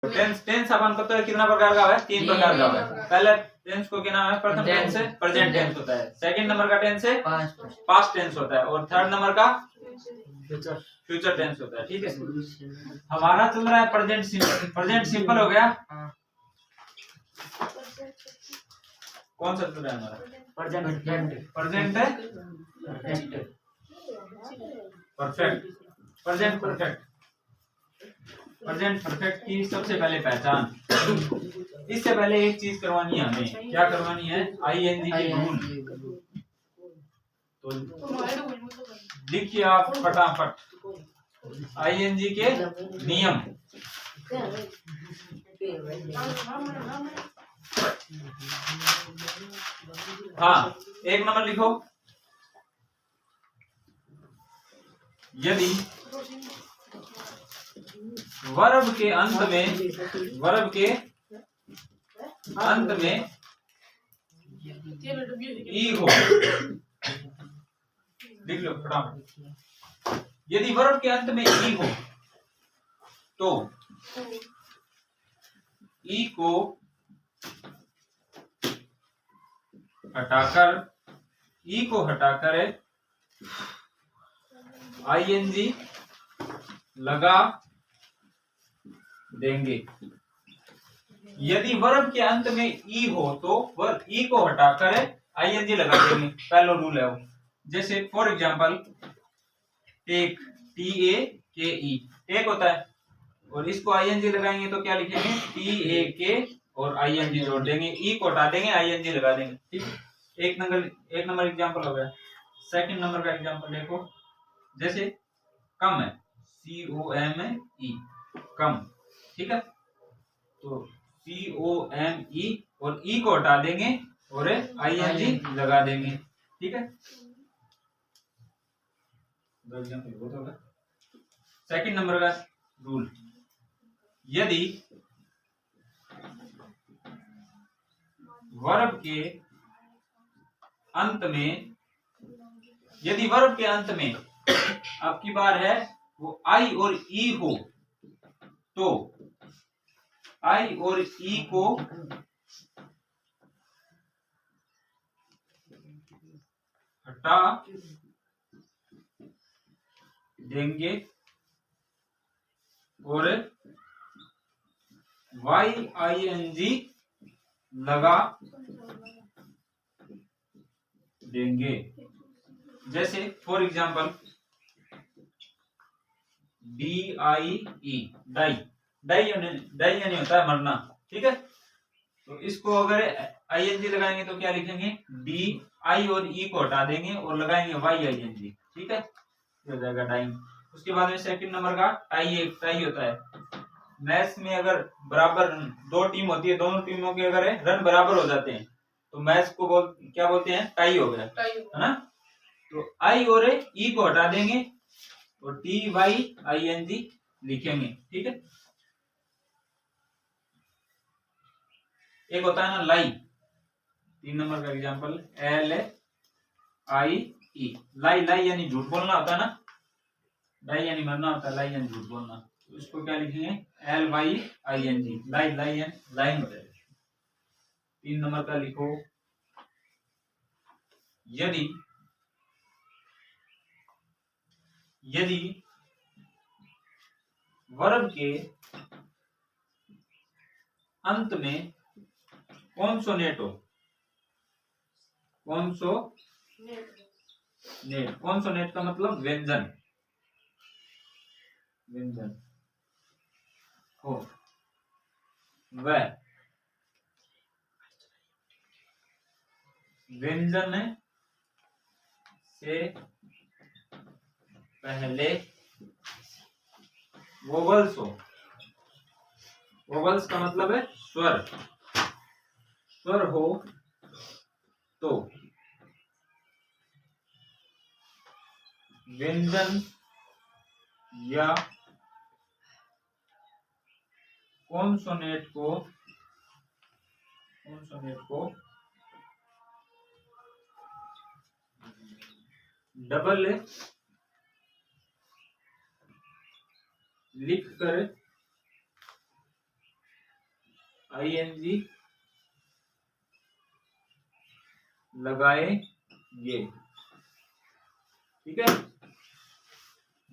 Tense tense अपन को तो कितना प्रकार का है? 3 प्रकार का है। पहले टेंस को क्या नाम है? प्रथम टेंस है प्रेजेंट टेंस होता है, सेकंड नंबर का टेंस है पास्ट टेंस होता है, और थर्ड नंबर का फ्यूचर टेंस होता है। ठीक है, हमारा चल रहा है प्रेजेंट सिंपल। प्रेजेंट सिंपल हो गया, कौन सा चल रहा है हमारा? प्रेजेंट है perfect. Present perfect, present perfect की सबसे पहले पहचान, इससे पहले एक चीज करवानी है हमें। क्या करवानी है? आईएनजी के रूल। तो लिखिए आप फटाफट आईएनजी के नियम। हाँ, एक नंबर लिखो। यदि वर्ब के अंत में ई हो, लिख लो फटाफट। यदि वर्ब के अंत में ई हो तो ई को हटाकर आईएनजी लगा देंगे। यदि वर्ब के अंत में ई हो तो वर्ब ई को हटाकर आईएनजी लगा देंगे। पहला रूल है वो। जैसे for example take, TAKE, take होता है, और इसको आईएनजी लगाएंगे तो क्या लिखेंगे? TAK और आईएनजी जोड़ देंगे, ई को हटा देंगे, आईएनजी लगा देंगे। ठीक है, एक नंबर एग्जांपल हो गया। सेकंड नंबर का एग्जांपल देखो, जैसे कम है, COME, कम। ठीक है, तो COME और ई को हटा देंगे और आईएनजी लगा देंगे। ठीक है, दो एग्जांपल बहुत होगा। सेकंड नंबर का रूल, यदि वर्ब के अंत में आपकी बार है वो आई और ई हो तो आई और ई को हटा देंगे और YING लगा देंगे। जैसे for example DIE, die. Die यानी होता है मरना। ठीक है, तो इसको अगर ING लगाएंगे तो क्या लिखेंगे? DI और E को हटा देंगे और लगाएंगे YING। ठीक है, हो जाएगा डाइंग। उसके बाद में सेकंड नंबर का टाई होता है। मैच में अगर बराबर दो टीम होती है, दोनों टीमों के अगर रन बराबर हो जाते हैं तो मैच को क्या बोलते हैं? टाई हो गया, है ना। तो आई और ई को हटा देंगे और TYING लिखेंगे। ठीक है, एक होता है ना लाई, 3 नंबर का एग्जांपल LAIE, लाई यानी झूठ बोलना होता है ना, डाई यानी मरना होता है, लाई यानी झूठ बोलना। तो इसको क्या लिखेंगे? LYING, लाइन हो जाएगा। 3 नंबर का लिखो, यदि वर्ब के अंत में कॉन्सोनेंट हो, कॉन्सोनेंट का मतलब व्यंजन हो, वह व्यंजन से पहले वोवल्स हो। वोवल्स का मतलब है स्वर हो तो व्यंजन या कॉन्सोनेंट को डबल लिखकर आईएनजी लगाएंगे। ठीक है,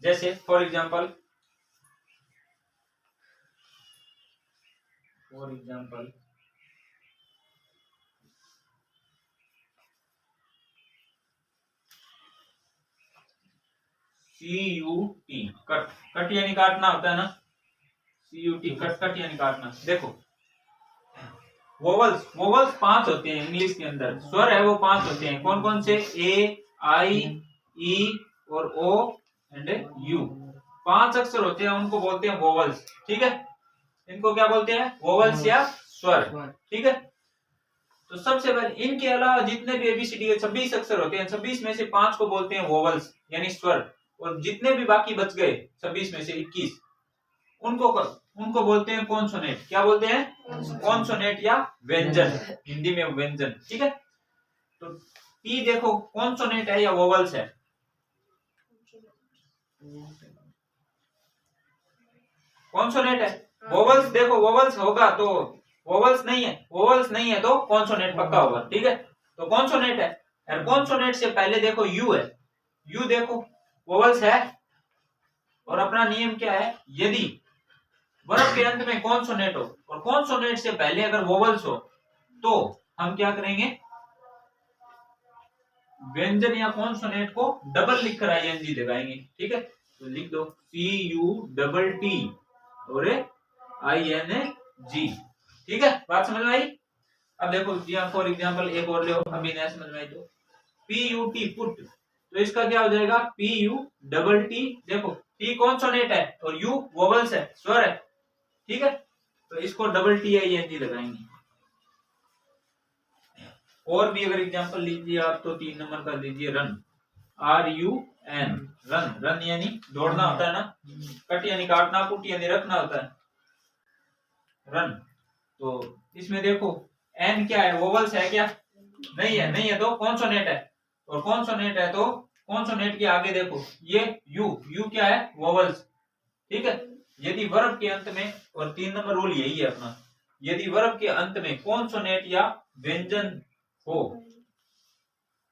जैसे for example CUT, cut, cut यानी काटना होता है ना, CUT कट, कट यानी काटना। देखो वोवल्स, वोवल्स 5 होते हैं इंग्लिश के अंदर, स्वर है वो 5 होते हैं। कौन कौन से? ए, आई, ई और ओ एंड यू। 5 अक्षर होते हैं, उनको बोलते हैं वोवल्स। ठीक है, इनको क्या बोलते हैं? वोवल्स या स्वर। ठीक है, तो सबसे पहले इनके अलावा जितने भी एबीसीडी के 26 अक्षर होते हैं, 26 में से 5 को बोलते हैं वोवल्स यानी स्वर, और जितने भी बाकी बच गए 26 में से 21 उनको बोलते हैं कॉन्सोनेंट। क्या बोलते हैं? कॉन्सोनेंट या व्यंजन, हिंदी में व्यंजन। ठीक है, तो टी देखो कॉन्सोनेंट है या वोवल्स है? कॉन्सोनेंट है। वोवल्स देखो, वोवल्स होगा तो वोवल्स नहीं है, वोवल्स नहीं है तो कॉन्सोनेंट पक्का होगा। ठीक है, तो कॉन्सोनेंट है, और कॉन्सोनेंट से पहले देखो यू है। यू देखो वोवल्स है, और अपना नियम क्या है? यदि वर्ब के अंत में कॉन्सोनेंट हो और कॉन्सोनेंट से पहले अगर वोवल्स हो तो हम क्या करेंगे? व्यंजन या कॉन्सोनेंट को डबल लिखकर आईएनजी लगाएंगे। ठीक है, तो लिख दो CUT और ING। ठीक है, बात समझ में आई? अब देखो जी हाँ, फॉर एग्जांपल एक और ले, अभी नया समझ में आई तो PUT पुट, तो इसका क्या हो जाएगा? PUT। देखो T कॉन्सोनेंट है और U वोवल्स है, स्वर है। ठीक है, तो इसको डबल TING लगाएंगे। और भी अगर एग्जांपल लीजिए आप तो 3 नंबर का लीजिए रन, RUN, रन, रन यानी दौड़ना होता है ना, कट यानी काटना, पुट यानी रखना होता है, रन। तो इसमें देखो एन क्या है? वोवल्स है क्या? नहीं है, नहीं है तो कॉन्सोनेंट है, और कॉन्सोनेंट है तो कॉन्सोनेंट के आगे देखो ये यू क्या है? वोवल्स। ठीक है, यदि वर्ब के अंत में, और 3 नंबर रूल यही है अपना, यदि वर्ब के अंत में कॉन्सोनेंट या व्यंजन हो,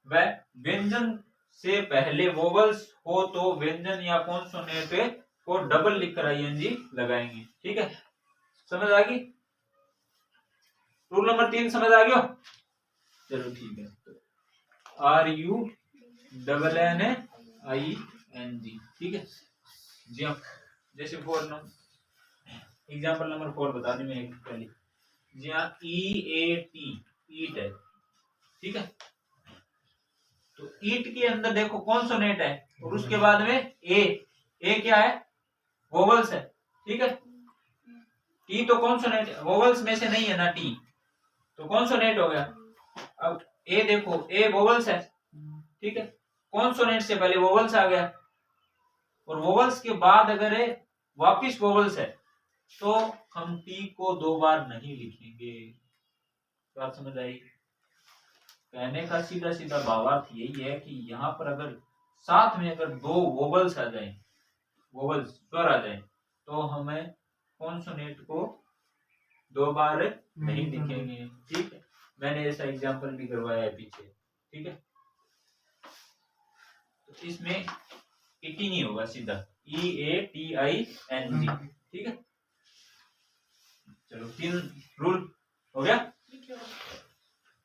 वह व्यंजन से पहले वोवल्स हो तो व्यंजन या कॉन्सोनेंट को डबल लिखकर आईएनजी लगाएंगे। ठीक है, समझ आ गई? रूल नंबर 3 समझ आ गया? चलो ठीक है, RUNNING। ठीक है जी हाँ, जैसे एग्जाम्पल नंबर 4 बता दी मैं एक पहले जी हाँ, EAT, ईट है। ठीक है, तो ईट के अंदर देखो कॉन्सोनेंट है और उसके बाद में ए क्या है? वोवल्स है। ठीक है, टी तो कॉन्सोनेंट, वोवल्स में से नहीं है ना टी, तो कॉन्सोनेंट हो गया। अब ए देखो, ए वोवल्स है। ठीक है, कॉन्सोनेंट से पहले वोवल्स आ गया, और वोवल्स के बाद अगर वापिस वोवल्स है तो हम टी को 2 बार नहीं लिखेंगे। बात समझ आई? कहने का सीधा सीधा भावार्थ यही है कि यहाँ पर अगर साथ में अगर 2 वोवल्स आ जाए, वोवल्स स्वर आ जाए, तो हमें कॉन्सोनेंट को 2 बार नहीं लिखेंगे। ठीक है, मैंने ऐसा एग्जांपल भी करवाया है पीछे। ठीक है, तो इसमें इटी नहीं होगा, सीधा EATING। ठीक है, चलो 3 रूल हो गया,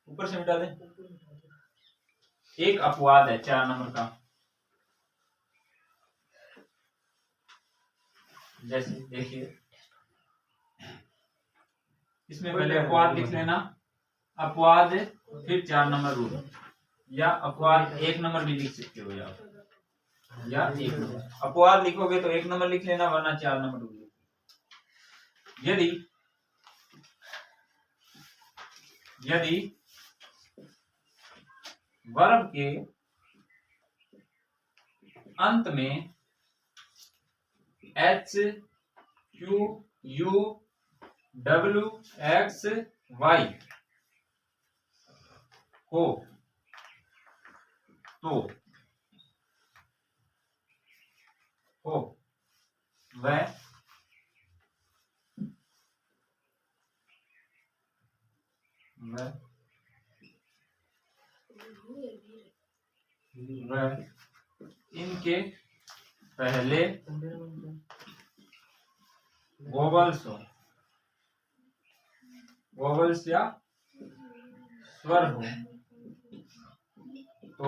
ऊपर से मिटा दें। एक अपवाद है 4 नंबर का, जैसे देखिए इसमें पहले अपवाद लिख लेना, अपवाद फिर 4 नंबर रूल, या अपवाद 1 नंबर भी लिख सकते हो, या 1 नंबर। अपवाद लिखोगे तो 1 नंबर लिख लेना, वरना 4 नंबर रूल। यदि वर्ब के अंत में H Q U W X Y हो तो वह इनके पहले वोवल्स हो, वोवल्स या स्वर हो, तो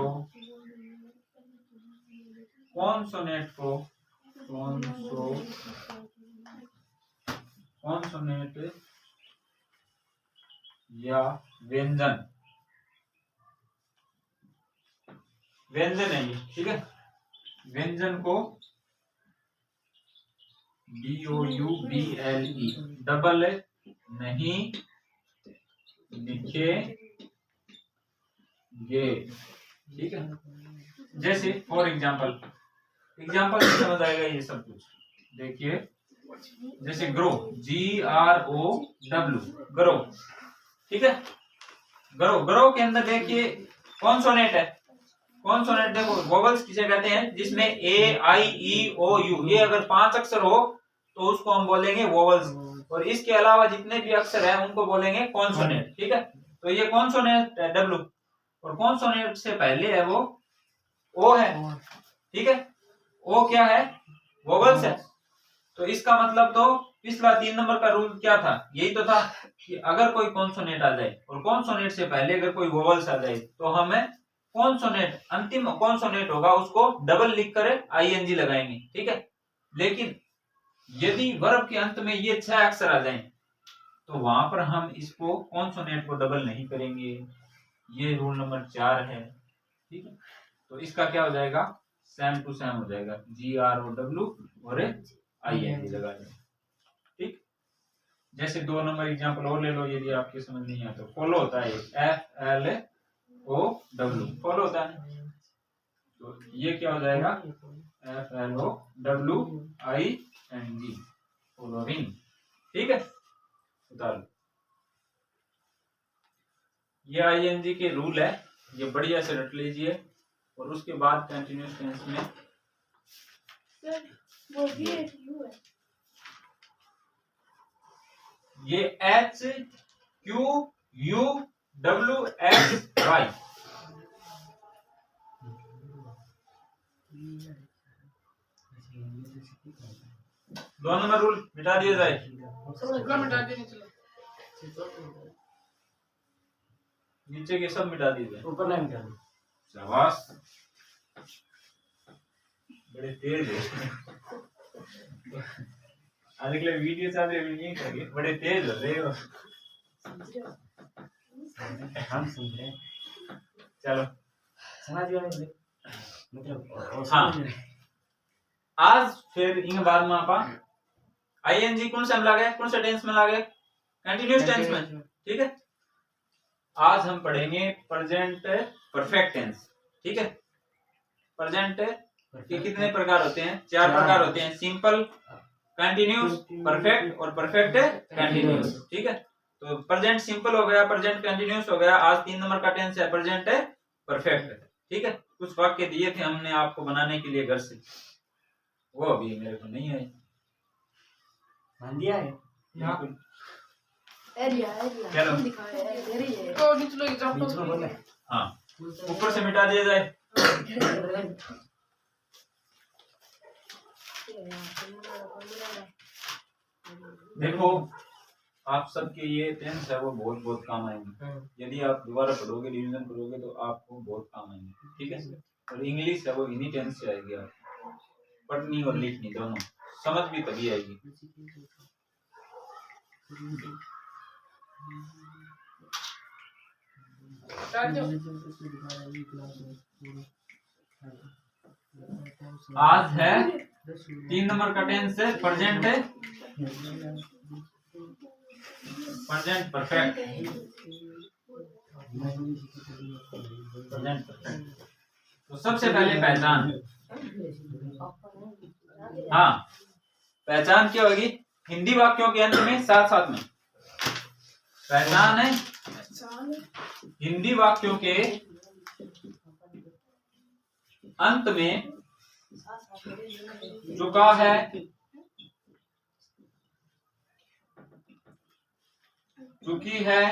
कॉन्सोनेंट को कॉन्सोनेंट या व्यंजन है ये, ठीक है। व्यंजन को DOUBLE डबल नहीं लिखेंगे, ठीक है। जैसे फॉर एग्जाम्पल से समझ आएगा ये सब कुछ। देखिए जैसे ग्रो, GROW, ग्रो, ठीक है। ग्रो के अंदर देखिए कॉन्सोनेंट है। कॉन्सोनेंट देखो वोवल्स किसे कहते हैं, जिसमें A I E O U ये अगर 5 अक्षर हो तो उसको हम बोलेंगे वोवल्स, और इसके अलावा जितने भी अक्षर हैं उनको बोलेंगे कॉन्सोनेंट, ठीक है। तो ये कॉन्सोनेंट है W, और कॉन्सोनेंट से पहले है वो O है, ठीक है। O क्या है, वोवल्स है। तो इसका मतलब तो पिछला 3 नंबर का रूल क्या था, यही तो था कि अगर कोई कॉन्सोनेंट आ जाए और कॉन्सोनेंट से पहले अगर कोई वोवल्स आ जाए तो हमें कॉन्सोनेंट, अंतिम कॉन्सोनेंट होगा उसको डबल लिख कर ING लगाएंगे, ठीक है। लेकिन यदि वर्ब के अंत में ये 6 अक्षर आ जाएं तो वहां पर हम इसको कॉन्सोनेंट को डबल नहीं करेंगे। ये रूल नंबर 4 है, ठीक है। तो इसका क्या हो जाएगा, सेम टू सेम हो जाएगा, GROW और ING लगा दें, ठीक। जैसे 2 नंबर एग्जांपल और ले लो, यदि आपके समझ नहीं आता। फॉलो होता है FLOW, फॉलो होता है, तो ये क्या हो जाएगा FLOWING, फॉलोइंग, ठीक है। उतार लो। ये ING के रूल है, ये बढ़िया से रट लीजिए। और उसके बाद कंटिन्यूअस टेंस में ये HQUWXY, 2 नंबर रूल मिटा दिया जाए। नीचे के सब मिटा दीजिए, ऊपर नहीं मिटा दो। शाबाश, बड़े तेज है। आज के लिए वीडियो चालू नहीं करेंगे, बड़े तेज हो रहे हो। हम समझ रहे हैं, चलो समझ गए मतलब। हाँ, आज फिर इन बार में आपा ING कौन सा लागे, कौन सा टेंस में लागे, कंटिन्यूअस टेंस में, ठीक है। आज हम पढ़ेंगे प्रेजेंट परफेक्ट टेंस, ठीक है। प्रेजेंट के कितने प्रकार होते हैं, 4 प्रकार होते हैं, सिंपल, कंटिन्यूअस, परफेक्ट और परफेक्ट कंटिन्यूअस, ठीक है। तो प्रेजेंट सिंपल हो गया, प्रेजेंट कंटिन्यूअस हो गया। आज 3 नंबर का टेंस है प्रेजेंट परफेक्ट, ठीक है। कुछ वाक्य दिए थे हमने आपको बनाने के लिए घर से, वो अभी मेरे को नहीं आए, मान दिया है चलो हाँ, ऊपर से मिटा दिया जाए। देखो आप सबके ये टेंस है वो बहुत बहुत काम आएंगे। यदि आप दोबारा पढ़ोगे, रिवीजन करोगे तो आपको बहुत काम आएंगे, ठीक है। और इंग्लिश है वो इन्हीं टेंस से आएगी, आप पढ़नी और लिखनी दोनों, समझ भी तभी आएगी। आज है 3 नंबर का टेंस है प्रेजेंट परफेक्ट, तो सबसे पहले पहचान। हाँ, पहचान क्या होगी, हिंदी वाक्यों के अंत में साथ साथ में पहचान है। हिंदी वाक्यों के अंत में चुका है, चुकी है,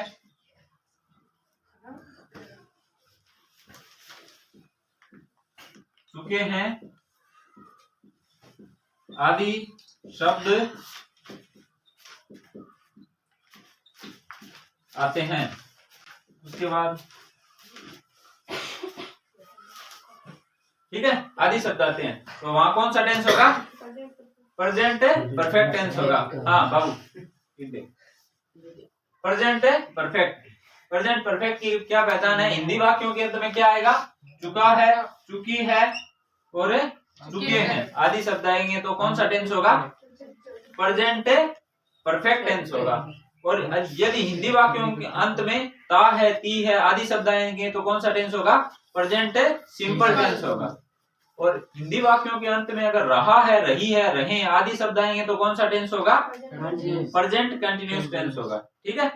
चुके हैं आदि शब्द आते हैं। उसके बाद ठीक है, आदि शब्द आते हैं तो वहां कौन सा टेंस होगा? प्रेजेंट परफेक्ट टेंस होगा। हाँ बाबू, प्रेजेंट परफेक्ट। प्रेजेंट परफेक्ट की क्या पहचान है? हिंदी वाक्यों के अंत में क्या आएगा? चुका है, चुकी है और चुके हैं आदि शब्द आएंगे तो कौन सा टेंस होगा? प्रेजेंट परफेक्ट टेंस होगा। और यदि हिंदी वाक्यों के अंत में ता है, ती है आदि शब्द आएंगे तो कौन सा टेंस होगा? प्रेजेंट सिंपल टेंस होगा। और हिंदी वाक्यों के अंत में अगर रहा है, रही है, रहे आदि शब्द आएंगे तो कौन सा टेंस होगा? प्रेजेंट कंटिन्यूअस टेंस होगा। ठीक है।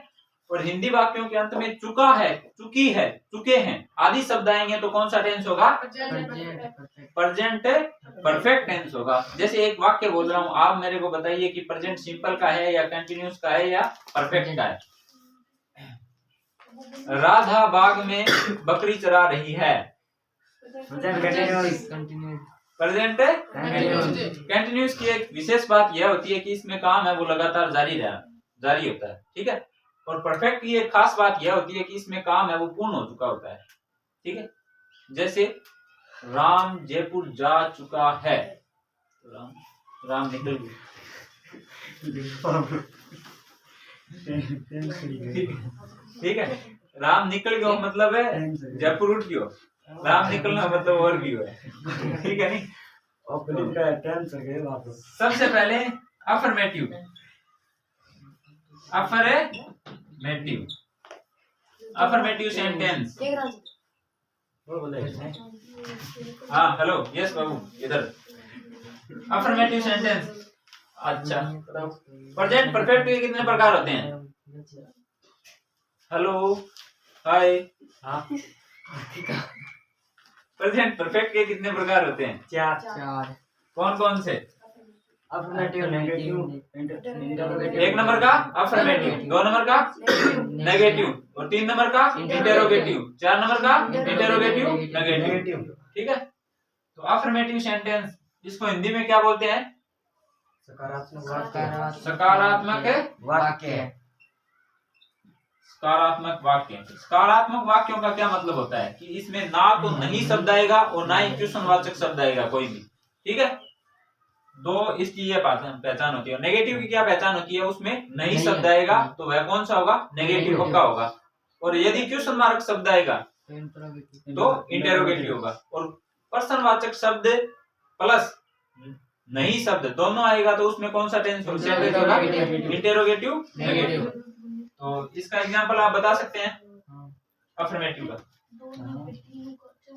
और हिंदी वाक्यों के अंत में चुका है, चुकी है, चुके हैं आदि शब्द आएंगे तो कौन सा टेंस होगा? प्रेजेंट परफेक्ट टेंस होगा। जैसे एक वाक्य बोल रहा हूं, आप मेरे को बताइए कि प्रेजेंट सिंपल का है या कंटिन्यूअस का है या परफेक्ट का है। राधा बाग में बकरी चरा रही है। प्रेजेंट कंटिन्यूअस की एक विशेष बात यह होती है कि इसमें काम है वो लगातार जारी होता है। ठीक है। और परफेक्ट की एक खास बात यह होती है कि इसमें काम है वो पूर्ण हो चुका होता है। ठीक है। जैसे राम जयपुर जा चुका है, राम निकल गया। ठीक है। राम निकल गयो मतलब है जयपुर उठ गयो। राम निकलना मतलब और भी है। ठीक है नहीं? सबसे पहले अफर्मेटिव सेंटेंस। हाँ हेलो, यस बाबू इधर। Affirmative sentence. अच्छा, प्रेजेंट परफेक्ट के कितने प्रकार होते हैं? हेलो, हाय। प्रेजेंट परफेक्ट के कितने प्रकार होते हैं? 4। कौन कौन से? अफर्मेटिव, नेगेटिव, एक नंबर का अफर्मेटिव, 2 नंबर का नेगेटिव और 3 नंबर का इंटेरोगेटिव, 4 नंबर का इंटेरोगेटिव नेगेटिव। ठीक है। तो अफर्मेटिव सेंटेंस इसको हिंदी में क्या बोलते हैं? सकारात्मक वाक्य। सकारात्मक वाक्य। सकारात्मक वाक्यों का क्या मतलब होता है कि इसमें ना तो नहीं शब्द आएगा और ना ही क्वेश्चनवाचक शब्द आएगा कोई भी। ठीक है। दो इसकी ये पहचान होती है। नेगेटिव की क्या पहचान होती है? उसमें नहीं शब्द आएगा तो वह कौन सा होगा? नेगेटिव पक्का होगा। और यदि क्वेश्चन मार्क शब्द आएगा तो इंटेरोगेटिव होगा। और प्रश्नवाचक शब्द प्लस नहीं शब्द दोनों आएगा तो उसमें कौन सा टेंस होगा? Interrogative negative. तो इसका एग्जांपल आप बता सकते हैं अफर्मेटिव का?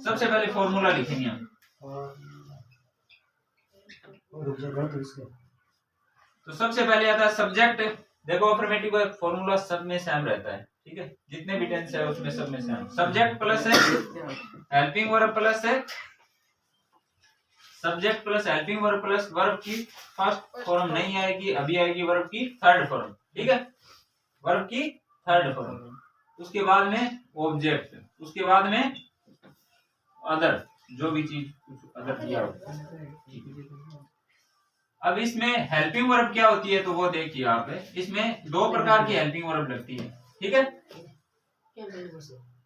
सबसे पहले फॉर्मूला लिखेंगे हम। तो सबसे पहले आता है सब्जेक्ट। देखो अफर्मेटिव का फॉर्मूला सब में सेम रहता है। ठीक है। जितने भी टेंस है उसमें सब में सेम। सब्जेक्ट प्लस है हेल्पिंग वर्ब प्लस है subject plus helping verb plus verb की फर्स्ट फॉर्म नहीं आएगी, अभी आएगी वर्ब की थर्ड फॉर्म। ठीक है। वर्ब की थर्ड फॉर्म। उसके बाद में ऑब्जेक्ट, उसके बाद में अदर, जो भी चीज अदर दिया हो। अब इसमें हेल्पिंग वर्ब क्या होती है तो वो देखिए आप। इसमें 2 प्रकार की हेल्पिंग वर्ब लगती है। ठीक है।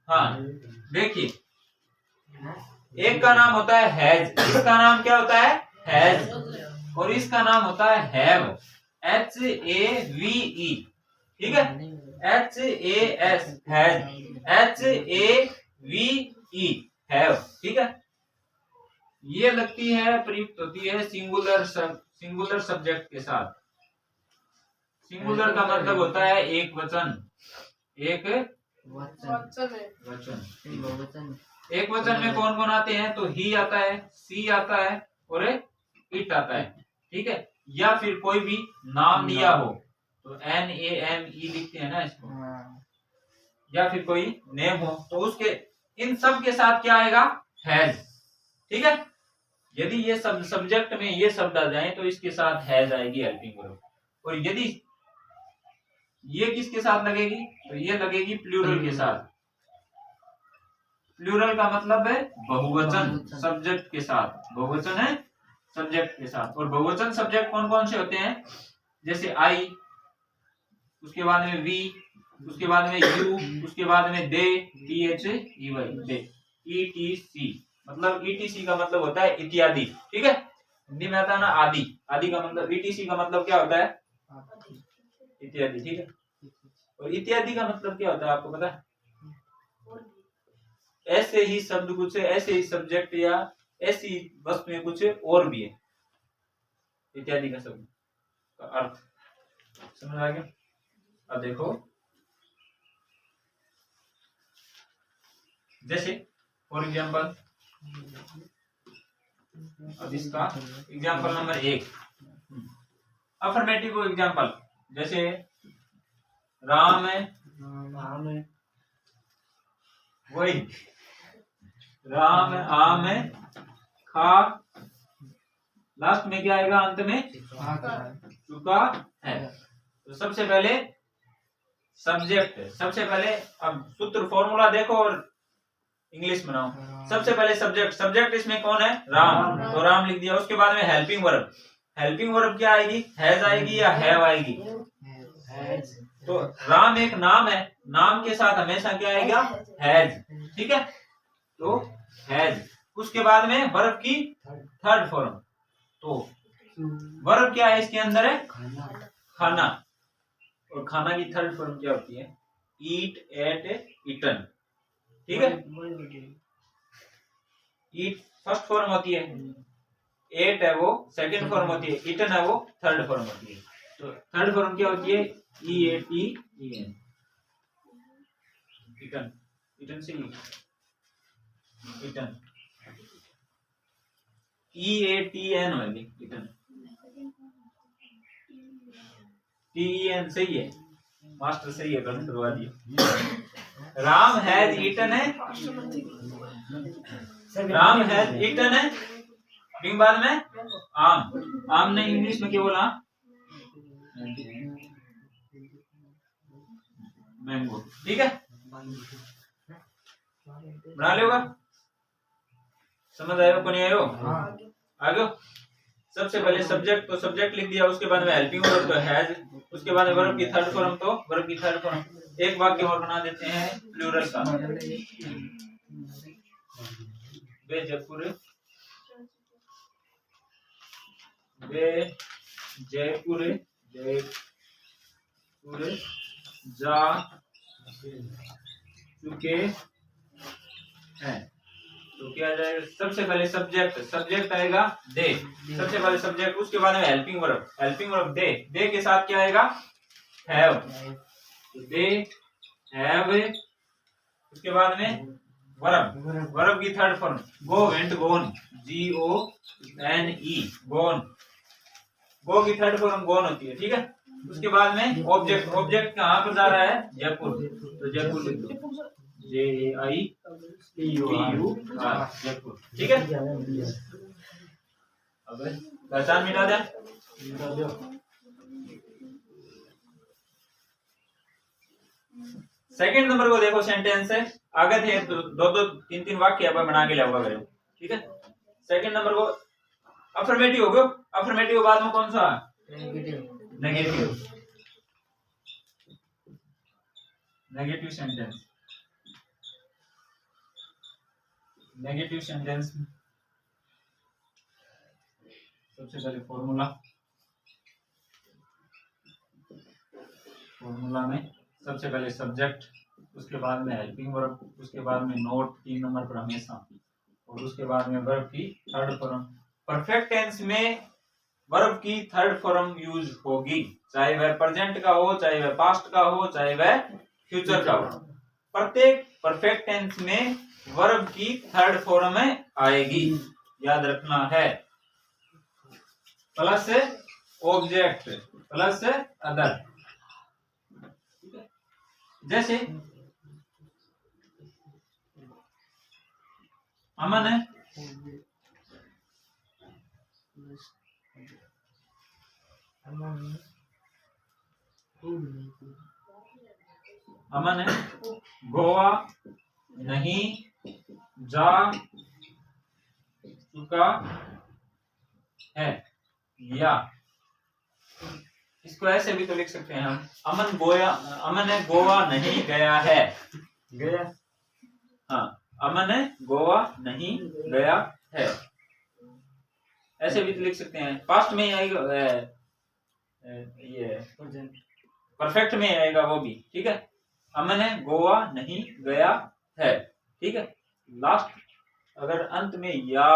हाँ देखिए, एक का नाम होता है हैज, इसका नाम क्या होता है? हैज। और इसका नाम होता है हैव, HAVE। ठीक है। HAS has, HAVE have. ठीक है। ये लगती है, प्रयुक्त होती है सिंगुलर सब्जेक्ट के साथ। सिंगुलर का मतलब होता है एक वचन। एक वचन। एक वचन में कौन कौन आते हैं? तो ही आता है, सी आता है और इट आता है। ठीक है। या फिर कोई भी नाम लिया हो तो NAME लिखते हैं ना इसको। या फिर कोई नेम हो तो उसके इन सब के साथ क्या आएगा? हैज। ठीक है। यदि ये सब सब्जेक्ट में ये शब्द आ जाए तो इसके साथ हैज आएगी हेल्पिंग वर्ब। और यदि ये किसके साथ लगेगी? तो ये लगेगी प्लूरल के साथ। प्लूरल का मतलब है बहुवचन सब्जेक्ट के साथ, बहुवचन है सब्जेक्ट के साथ। और बहुवचन सब्जेक्ट कौन कौन से होते हैं? जैसे आई, उसके बाद में वी, उसके बाद में यू, उसके बाद में दे, THEY, दे, ETC, मतलब ETC का मतलब होता है इत्यादि, ठीक है। हिंदी में आता है ना आदि, आदि का मतलब, ETC का मतलब क्या होता है? इत्यादि, ठीक है। और इत्यादि का मतलब क्या होता है आपको पता है? ऐसे ही शब्द कुछ, ऐसे ही सब्जेक्ट या ऐसी वस्तुएं कुछ और भी है, इत्यादि का शब्द का अर्थ समझ आ गया? अब देखो, जैसे फॉर एग्जाम्पल, अब इसका एग्जाम्पल नंबर 1, अफर्मेटिव एग्जाम्पल, जैसे राम है, वही राम है, आम है, खा, लास्ट में क्या आएगा अंत में? चुका है। तो सबसे पहले सब्जेक्ट, सबसे पहले अब सूत्र फॉर्मूला देखो और इंग्लिश बनाओ। सबसे पहले सब्जेक्ट, सब्जेक्ट इसमें कौन है? राम, तो राम लिख दिया। उसके बाद में हेल्पिंग वर्ब, हेल्पिंग वर्ब क्या आएगी? हैज आएगी या हैव आएगी? तो राम एक नाम है, नाम के साथ हमेशा क्या आएगा? हैज, ठीक है। तो हैज, उसके बाद में वर्ब की थर्ड फॉर्म, तो वर्ब क्या है इसके अंदर? है खाना, और खाना की थर्ड फॉर्म क्या होती है? ईट, एट, ईटन, ठीक है। ईट फर्स्ट फॉर्म होती है, एट है वो सेकंड फॉर्म होती है, ईटन है वो थर्ड फॉर्म होती है। तो थर्ड फॉर्म क्या होती है? EATEN, ईटन, ईटन से ईटन, EATN होगी ईटन, TEN सही है, मास्टर सही है, गणित करवा दिया। राम हैज ईटन है, राम हैज ईटन है, फिर बाद में आम, आम ने इंग्लिश में क्या बोला? मैंगो, ठीक है। बना लोगा, समझ आयो को नहीं आयो? आगे सबसे पहले सब्जेक्ट, तो सब्जेक्ट लिख दिया, उसके बाद में हेल्पिंग वर्ब तो हैज, उसके बाद में वर्ब की थर्ड फॉर्म, तो वर्ब की थर्ड फॉर्म। एक वाक्य और बना देते हैं प्लूरल का, वे जयपुर, वे जयपुर, जयपुर जा चुके हैं। तो क्या जाएगा? सबसे पहले सब्जेक्ट, सब्जेक्ट आएगा दे, सबसे पहले सब्जेक्ट, उसके बाद में हेल्पिंग वर्ब, हेल्पिंग वर्ब दे, दे के साथ क्या आएगा? हैव, दे हैव, उसके बाद में वर्ब, वर्ब की थर्ड फॉर्म गो, वेंट, गोन, GONE, गोन, गो की थर्ड फॉर्म गोन होती है, ठीक है। उसके बाद में ऑब्जेक्ट, ऑब्जेक्ट कहाँ पर जा रहा है? जयपुर, तो जयपुर लिख दो, JAIPUR, जयपुर, ठीक है। अब पहचान मिटा दे, सेकंड नंबर को देखो, सेंटेंस है आगे थे तो दो दो तीन तीन वाक्य अब बना के लाऊंगा करो, ठीक है। सेकंड नंबर को अफर्मेटिव हो गयो, अफर्मेटिव के बाद में कौन सा? Negative, negative sentence, negative sentence सबसे पहले फॉर्मूला, फॉर्मूला में सबसे पहले सब्जेक्ट, उसके बाद में हेल्पिंग वर्ब, उसके बाद में नोट 3 नंबर पर हमेशा, और उसके बाद में वर्ब की थर्ड फॉर्म। परफेक्ट टेंस में वर्ब की थर्ड फॉर्म यूज होगी, चाहे वह प्रेजेंट का हो, चाहे वह पास्ट का हो, चाहे वह फ्यूचर का हो। प्रत्येक परफेक्ट टेंस में वर्ब की थर्ड फॉर्म में आएगी, याद रखना है। प्लस ऑब्जेक्ट, प्लस अदर, जैसे अमन है, अमन है, गोवा नहीं जा चुका है या इसको ऐसे भी तो लिख सकते हैं हम, अमन गोवा नहीं गया है। गया। हाँ, अमन गोवा नहीं गया है, ऐसे भी तो लिख सकते हैं। पास्ट में आएगा, ये परफेक्ट में आएगा वो भी, ठीक है। अमन गोवा नहीं गया है, ठीक है। लास्ट अगर अंत में या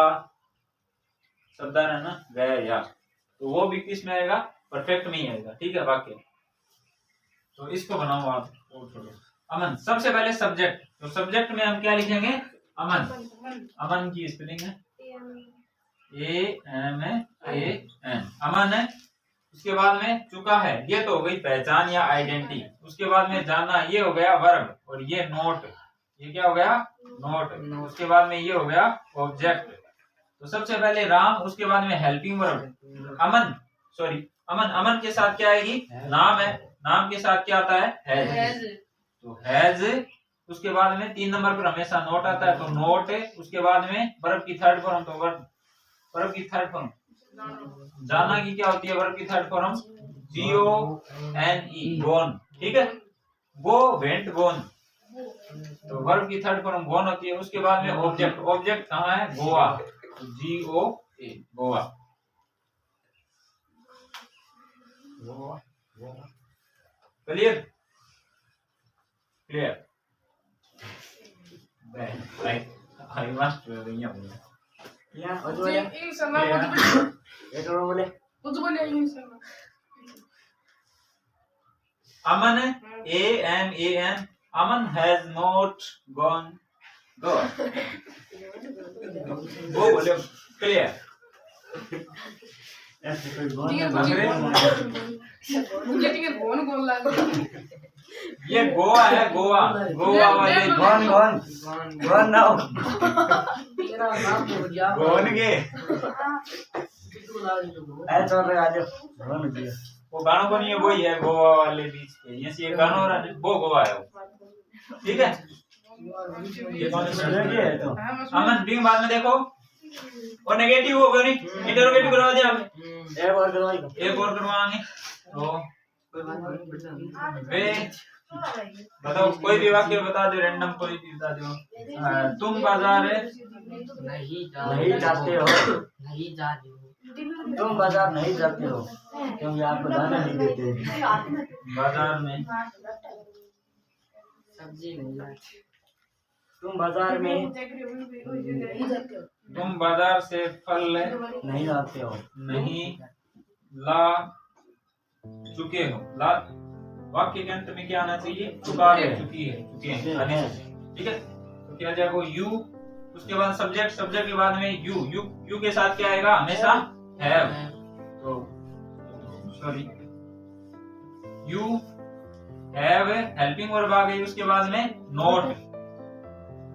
शब्द है ना, गया या, तो वो भी किस में आएगा, परफेक्ट में ही आएगा, ठीक है वाक्य। तो इसको बनाओ आप और छोड़ो। अमन, सबसे पहले सब्जेक्ट, तो सब्जेक्ट में हम क्या लिखेंगे, अमन। अमन की स्पेलिंग है AMAN, अमन है। उसके बाद में चुका है, ये तो हो गई पहचान या आइडेंटिटी। उसके बाद में जाना, ये हो गया वर्ब, और ये नोट, ये क्या हो गया, नोट। उसके बाद में ये हो गया ऑब्जेक्ट। तो सबसे पहले राम, उसके बाद में हेल्पिंग वर्ब। अमन, सॉरी अमन के साथ क्या आएगी, नाम है, नाम के साथ क्या आता है, हैज। तो हैज, उसके बाद में 3 नंबर पर हमेशा नोट आता है, तो नोट। उसके बाद में वर्ब की थर्ड फॉर्म, तो वर्ब की थर्ड फॉर्म जाना की क्या होती है, वर्ब की थर्ड फॉर्म GONE, गोन, ठीक है। गो, वेंट, गोन, तो वर्ब की थर्ड फॉर्म गोन होती है। उसके बाद में ऑब्जेक्ट, ऑब्जेक्ट कहाँ है, Goa, GOA, Goa. Clear, clear, I must या और बोले ये तो बोले Aman, AMAN, Aman has not gone, go, वो बोले क्लियर। ऐसे कोई बोल ये गोवा है, गोवा, गोवा वाले गॉन नाउ गोन के ऐ चल रहा है गॉन दिया वो गानों को नहीं है, वही है गोवा वाले बीच पे, ये सी गानों हो रहा है, वो गोवा है वो, ठीक है। ये कौन है तो अमन बिंग बाद में देखो, और नेगेटिव होगा नहीं, इंटरोगेटिव करवा दिया आपने, एक और करवाएंगे, एक और करवाएंगे। तो वे बताओ, कोई भी वाक्य बता दो, रैंडम कोई भी बता दो। तुम बाजार नहीं जाते हो, तुम बाजार नहीं जाते हो क्योंकि आपको जाने नहीं देते। बाजार में सब्जी नहीं लाते, तुम बाजार में तुम बाजार से फल नहीं लाते हो, नहीं ला चुके हो। ला वाक्य के अंत में क्या आना चाहिए, चुका है, चुकी है, चुके हैं आने से, ठीक है। तो क्या जाएगा, यू। उसके बाद सब्जेक्ट, सब्जेक्ट के बाद में यू के साथ क्या आएगा, हमेशा हैव। तो sorry, you have helping verb आ गई। उसके बाद में नोट,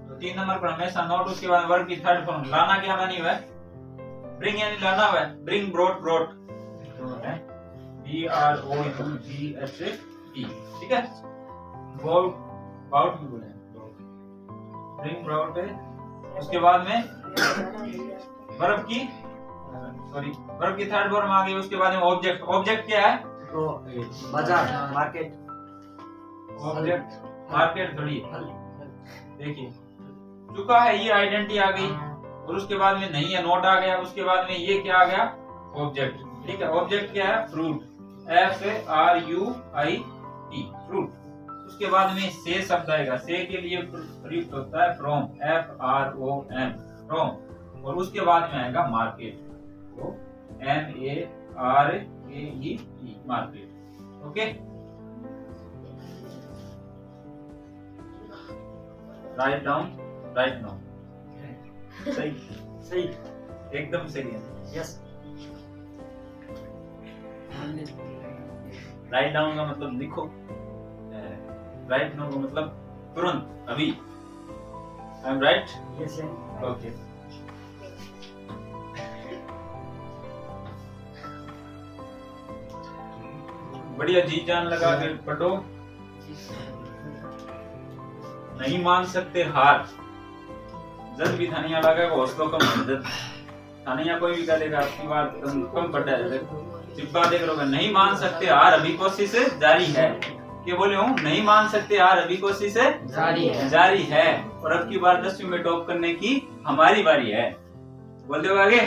तो 3 नंबर पर हमेशा नोट। उसके बाद वर्ब की थर्ड फॉर्म, लाना क्या मानी हुआ है, ब्रिंग यानी लाना हुआ है, ब्रिंग, ब्रोट, ब्रोट, BROUGHT, ठीक है। बाउट भी बोले, ब्रिंग, ब्राउट है। उसके बाद में वर्ब की थर्ड फॉर्म आ गई। उसके बाद में ऑब्जेक्ट, ऑब्जेक्ट क्या है, तो बाजार, मार्केट, ऑब्जेक्ट मार्केट थोड़ी है। देखिए चुका है, ये आइडेंटिटी आ गई, और उसके बाद में नहीं है, नोट आ गया। उसके बाद में ये क्या आ गया, ऑब्जेक्ट, ठीक है। ऑब्जेक्ट क्या है, फ्रूट, FRUIT, फ्रूट। उसके बाद में से शब्द आएगा, से के लिए प्रयुक्त होता है फ्रॉम, FROM, फ्रॉम। और उसके बाद में आएगा मार्केट, तो MARKET, market, okay. Write down, right now, सही, सही, एकदम सही है। यस। राइट डाउन का मतलब लिखो, राइट नाउ का मतलब तुरंत, अभी। I am right, yes, okay. बढ़िया, जी जान लगा के पढ़ो। नहीं मान सकते हार, जब भी धनिया लगेगा हौसलों कम हो जब धनिया कोई भी करेगा आपकी बात कम पड़ जाए चिप्पा देख लो नहीं मान सकते हार अभी कोशिश जारी है ये बोले हूँ नहीं मान सकते हार अभी कोशिश जारी है और अब की बार 10वीं में टॉप करने की हमारी बारी है। बोल दो आगे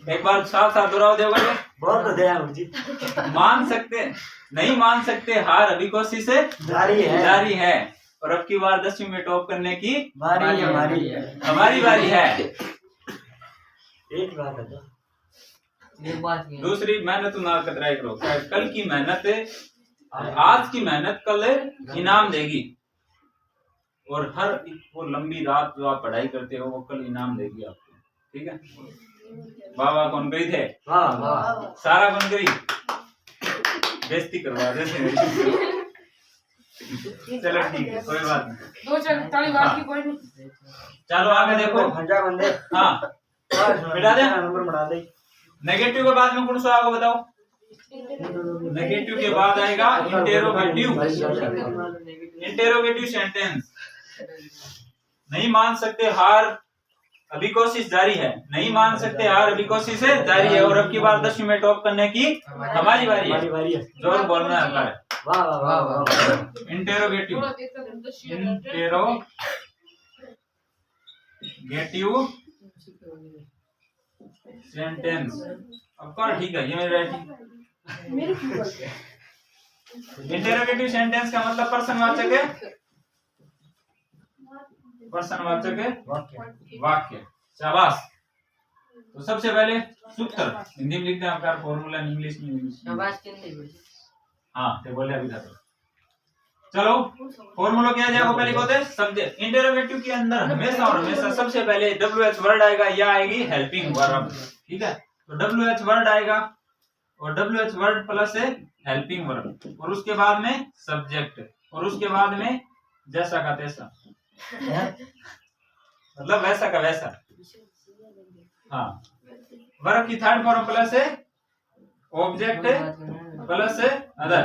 एक बार साथ साथ दोहराओ देगा बहुत दया जी मान सकते नहीं मान सकते हार अभी कोशिश जारी है और अब की बार 10वीं में टॉप करने की हमारी बारी है। एक बात है दूसरी मेहनत ना कतराई करो कल की मेहनत आज की मेहनत कल इनाम देगी और हर वो लंबी रात जो आप पढ़ाई करते हो वो कल इनाम देगी आपको ठीक है। वाह वाह कौन गई थे सारा कौन गई बेइज्जती करवा जैसे चलो ठीक है कोई बात नहीं चलो आगे देखो हाँ बिठा दे नंबर बना दे नेगेटिव के बाद में कौन सा आएगा बताओ नेगेटिव के बाद आएगा इंटेरोगेटिव सेंटेंस। नहीं मान सकते हार अभी कोशिश जारी है नहीं मान सकते हार अभी कोशिश जारी है और अब की बार 10वीं में टॉप करने की हमारी बारी है जोर बोलना है इंटेरोगेटिव सेंटेंस आपका ठीक है ये मेरी राइटिंग इंटेरोगेटिव सेंटेंस का मतलब प्रश्नवाचक वाक्य शाबाश। तो सबसे पहले सूत्र हिंदी में लिखते हैं आपका फॉर्मूला इंग्लिश में हाँ तो बोले अभी था चलो फॉर्मूला क्या जाएगा पहले कहते सब्जेक्ट इंटेरोगेटिव के अंदर हमेशा और हमेशा सबसे पहले WH वर्ड आएगा या आएगी हेल्पिंग वर्ब ठीक है। तो WH वर्ड आएगा और WH word plus helping verb और उसके बाद में सब्जेक्ट और उसके बाद में जैसा का तैसा मतलब वैसा का वैसा हाँ वर्ब की third form plus object plus other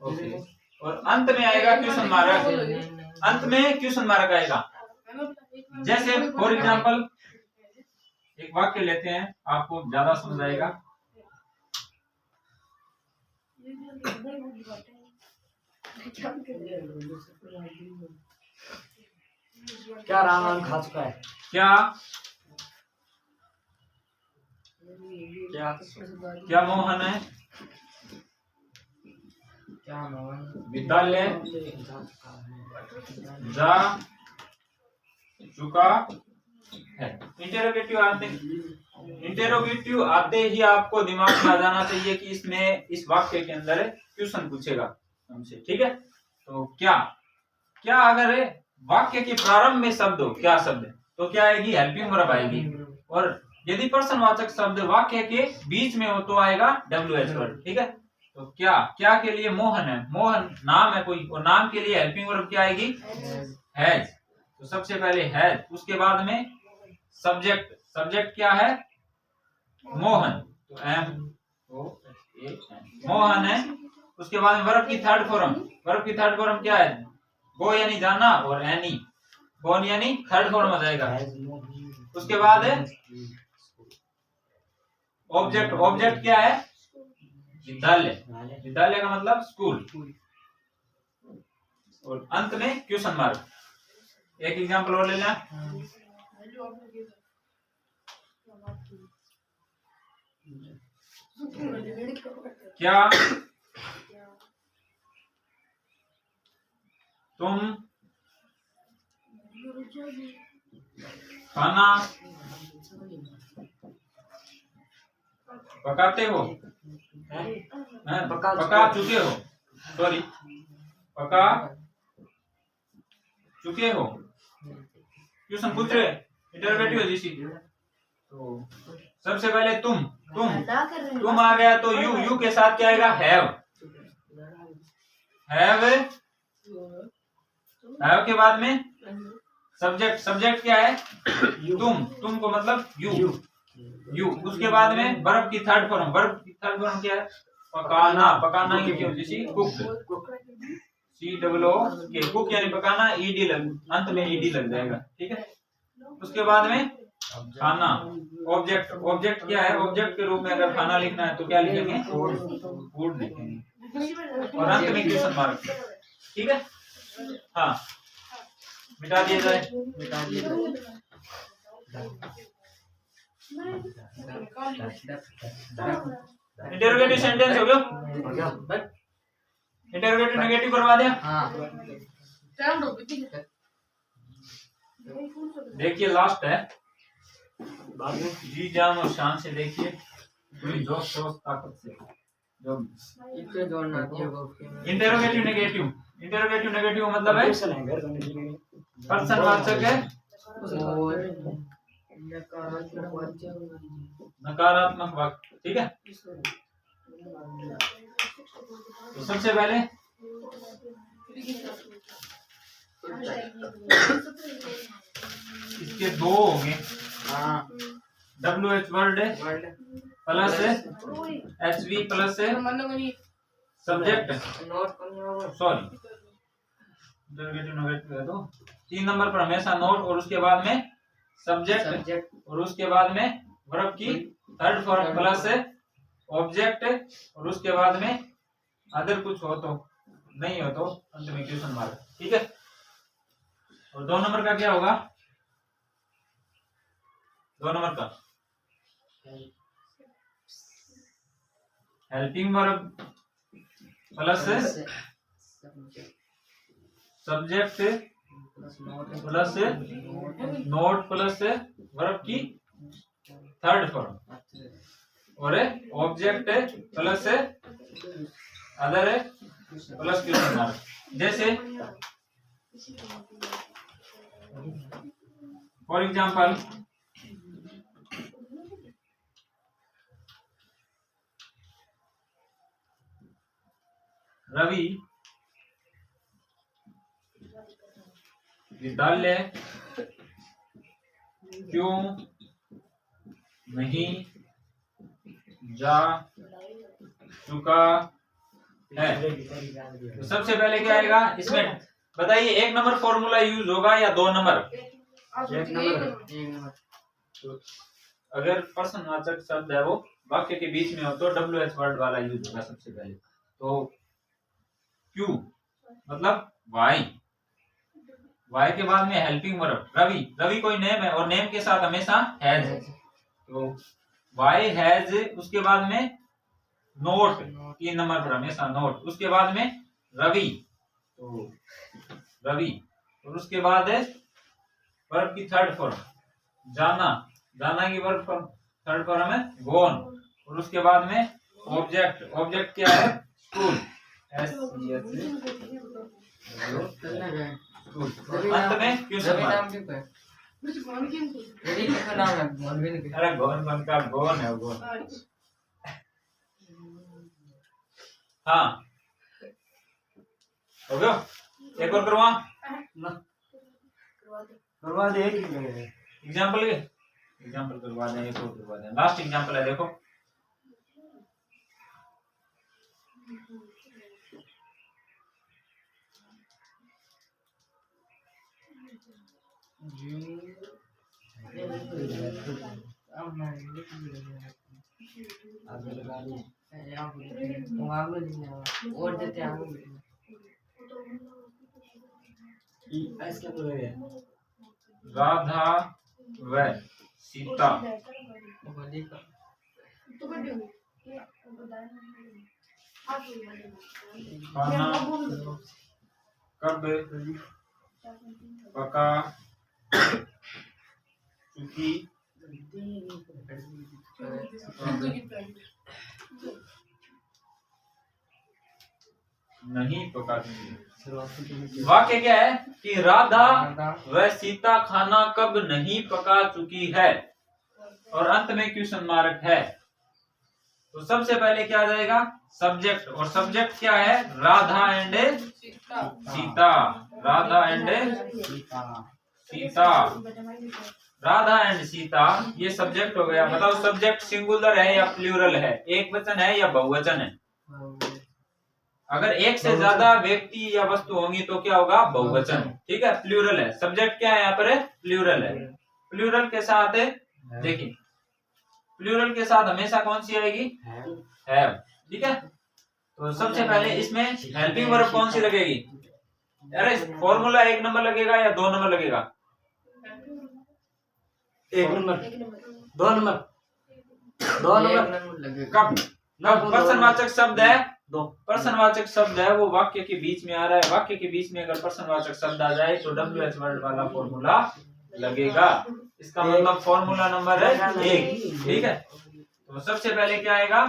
okay और अंत में आएगा क्वेश्चन मार्क अंत में क्वेश्चन मार्क आएगा। जैसे फॉर एग्जांपल एक वाक्य लेते हैं आपको ज्यादा समझ आएगा। क्या राम खा चुका है क्या मोहन है विद्यालय जा चुका है। इंटेरोगेटिव आते ही आपको दिमाग में आ जाना चाहिए कि इसमें इस वाक्य के अंदर क्वेश्चन पूछेगा हमसे ठीक है। तो क्या अगर वाक्य के प्रारंभ में शब्द हो क्या शब्द तो क्या आएगी हेल्पिंग वर्ब आएगी और यदि प्रश्नवाचक शब्द वाक्य के बीच में हो तो आएगा WH वर्ड ठीक है। तो क्या के लिए मोहन है मोहन नाम है कोई और नाम के लिए हेल्पिंग वर्ब क्या आएगी हैज। तो सबसे पहले हैज उसके बाद में सब्जेक्ट क्या है मोहन तो मोहन है। उसके बाद में वर्ब की थर्ड फॉर्म क्या है गो यानी जाना और एनी गोन यानी थर्ड फॉर्म आ जाएगा। उसके बाद ऑब्जेक्ट क्या है विद्यालय का मतलब स्कूल और अंत में क्वेश्चन मार्क। एक एग्जांपल और ले लें क्या तुम खाना पकाते हो पका चुके हो सॉरी पका चुके हो क्वेश्चन पूछ रहे इंटरोगेटिव है जिसी। तो सबसे पहले तुम आ गया तो यू के साथ क्या आएगा हैव के बाद में सब्जेक्ट क्या है तुम को मतलब यू उसके बाद में वर्ब की थर्ड फॉर्म क्या है पकाना की क्यों जैसी कुक COOK कुक यानी पकाना, ED अंत में ED लग जाएगा, ठीक है। उसके बाद में खाना, ऑब्जेक्ट क्या है, ऑब्जेक्ट के रूप में अगर खाना लिखना है तो क्या लिखेंगे, फूड लिखेंगे, और अंत में क्वेश्चन मार्क, ठीक है। हाँ, मिटा दिया जाए, इंटरोगेटिव सेंटेंस हो गया, इंटरोगेटिव नेगेटिव करवा दिया। देखिए लास्ट है, जी जान और शान से देखिए, पूरी जोश शोश ताकत से जो इंटरोगेटिव नेगेटिव मतलब है पर्सनवाचक है, नकारात्मक वाक्य, ठीक है। तो सबसे पहले इसके दो होंगे, WH word plus HV plus subject, sorry तो 3 नंबर पर हमेशा नोट, और उसके बाद में सब्जेक्ट, और उसके बाद में वर्ब की थर्ड फॉर्म प्लस ऑब्जेक्ट, और उसके बाद में अदर कुछ हो तो, नहीं हो तो अंत में क्वेश्चन मार्क, ठीक है। और 2 नंबर का क्या होगा, 2 नंबर का helping verb plus subject plus note plus verb की थर्ड फॉर्म, और object plus other plus question mark. जैसे फॉर एग्जांपल रवि विद्यालय क्यों नहीं जा चुका है। तो सबसे पहले क्या आएगा इसमें, बताइए 1 नंबर फॉर्मूला यूज होगा या 2 नंबर? 1 नंबर। तो अगर पर्सनवाचक शब्द है वो वाक्य के बीच में हो तो WH वर्ड वाला यूज होगा सबसे पहले। तो क्यों मतलब वाई के बाद में हेल्पिंग वर्ब रवि कोई नेम है और नेम के साथ हमेशा हैज, तो वाई हैज, उसके बाद में नोट 3 नंबर पर हमेशा नोट, उसके बाद में रवि, तो रवि, और उसके बाद है वर्ब की थर्ड फॉर्म जाना की वर्ब फॉर्म थर्ड फॉर्म है गोन, और उसके बाद में ऑब्जेक्ट क्या है स्कूल, अंत में क्वेश्चन मार्क। अरे गोन बन का गोन है गोन। हाँ हो गया, एक और करवा दे, एग्जाम्पल करवा दें, एक और करवा दें, लास्ट एग्जाम्पल है देखो। और देते राधा व सीता खाना कब पका चुकी नहीं पका चुकी। वाक्य क्या है कि राधा व सीता खाना कब नहीं पका चुकी है, और अंत में क्वेश्चन मार्क है। तो सबसे पहले क्या आ जाएगा सब्जेक्ट, और सब्जेक्ट क्या है Radha and Sita, Radha and Sita, Radha and Sita ये सब्जेक्ट हो गया। बताओ सब्जेक्ट सिंगुलर है या प्लूरल है, एक वचन है या बहुवचन है? अगर एक से ज्यादा व्यक्ति या वस्तु होंगी तो क्या होगा? बहुवचन। ठीक है, प्लूरल है। सब्जेक्ट क्या है यहाँ पर? प्लूरल है। प्लूरल के साथ देखिए, प्लूरल के साथ हमेशा कौन सी आएगी? हैव। ठीक है, तो सबसे पहले इसमें हेल्पिंग वर्ब कौन सी लगेगी? अरे फॉर्मूला 1 नंबर लगेगा या 2 नंबर लगेगा? 1 नंबर, 2 नंबर, 2 नंबर लगेगा। कब? पर्सनवाचक शब्द है, दो पर्सनवाचक शब्द है, वो वाक्य के बीच में आ रहा है। वाक्य के बीच में अगर पर्सनवाचक शब्द आ जाए तो WH वर्ड वाला फॉर्मूला लगेगा। इसका मतलब फॉर्मूला नंबर है 1। ठीक है, तो सबसे पहले क्या आएगा?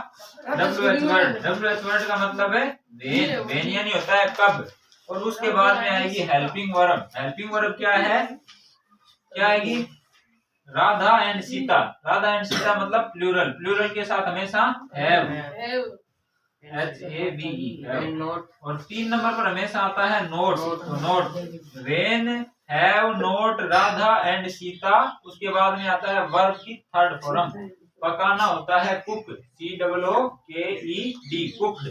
WH word. WH वर्ड का मतलब है वेन। वेन यानी होता है कब। और उसके बाद में आएगी हेल्पिंग वर्ब। हेल्पिंग वर्ब क्या है? क्या आएगी? राधा एंड सीता। राधा एंड सीता मतलब प्लूरल। प्लूरल के साथ हमेशा हैव, HAVE। नोट। और 3 नंबर पर हमेशा आता है नोट। तो note, when, have, note, Radha and Sita. उसके बाद में आता है वर्ब की थर्ड फॉर्म। पकाना होता है cook, COOKED, cooked.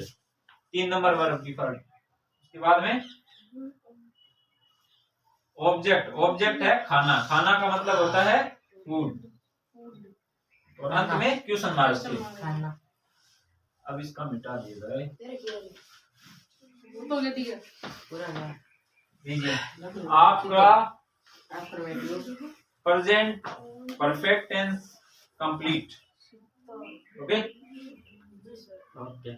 3 number verb की फॉर्म। उसके बाद में ऑब्जेक्ट। ऑब्जेक्ट है खाना। खाना का मतलब होता है फूड। और अंत में क्वेश्चन मार्क। खाना। अब इसका मिटा दिया जाए। आपका present perfect tense complete. Okay, okay.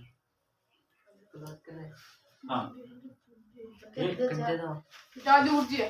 हाँ, एक घंटे दो। दादी उठ जी